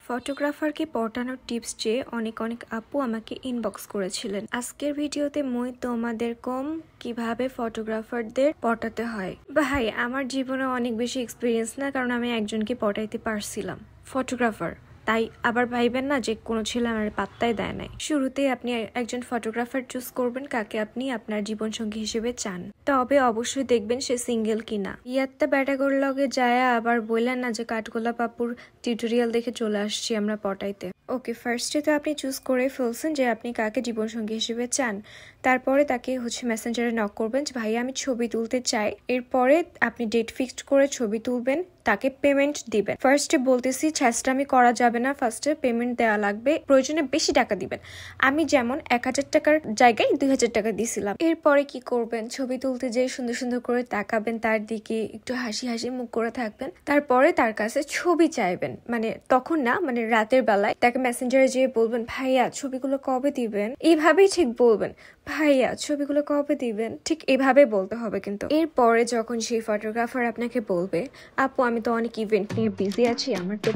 ফটোগ্রাফারকে পটানোর tips চেয়ে অনেক আপু আমাকে ইনবক্স করেছিলেন। আজকের ভিডিওতে মই তোমাদের কম কিভাবে ফটোগ্রাফারদের পটাতে হয়। ভাই, আমার জীবনে অনেক বেশি এক্সপিরিয়েন্স না, কারণ আমি একজনকে পটাইতে পারছিলাম, ফটোগ্রাফার। তাই আবার ভাইবেন না যে কোনো ছেলে আমার পাত্তাই দেয় নাই। শুরুতেই আপনি একজন ফটোগ্রাফার চুজ করবেন কাকে আপনি আপনার জীবনসঙ্গী হিসেবে চান। তবে অবশ্যই দেখবেন সে সিঙ্গেল কিনা। ইয়াত্তা ব্যাটাগোর লগে যায় আবার বললেন না যে কাঠগোলাপ আপুর টিউটোরিয়াল দেখে চলে আসছি আমরা পটাইতে। ওকে, ফার্স্টে তো আপনি চুজ করে ফেলছেন যে আপনি কাকে জীবনসঙ্গী হিসেবে চান। তারপরে তাকে মেসেঞ্জারে নক করবেন যে ভাইয়া আমি ছবি তুলতে চাই। এরপরে আপনি ডেট ফিক্সড করে ছবি তুলবেন, তাকে পেমেন্ট দিবেন। ফার্স্টে বলতেছি ছ্যাচটামি করা যাবে না, ফার্স্টে পেমেন্ট দেওয়া লাগবে, প্রয়োজনে বেশি টাকা দিবেন। আমি যেমন 1000 টাকার জায়গায় 2000 টাকা দিছিলাম। এরপরে কি করবেন, ছবি তুলতে যেয়ে সুন্দর সুন্দর করে তাকাবেন তার দিকে, একটু হাসি হাসি মুখ করে থাকবেন। তারপরে তার কাছে ছবি চাইবেন, মানে তখন না, মানে রাতের বেলায় তাকে মেসেঞ্জারে যেয়ে বলবেন ভাইয়া ছবিগুলো কবে দিবেন। এইভাবেই ঠিক বলবেন, ভাইয়া ছবিগুলো কবে দিবেন, ঠিক এভাবে বলতে হবে কিন্তু। এরপরে যখন সেই ফটোগ্রাফার আপনাকে বলবে আপু আমি তো অনেক ইভেন্ট নিয়ে বিজি আছি, আমার তো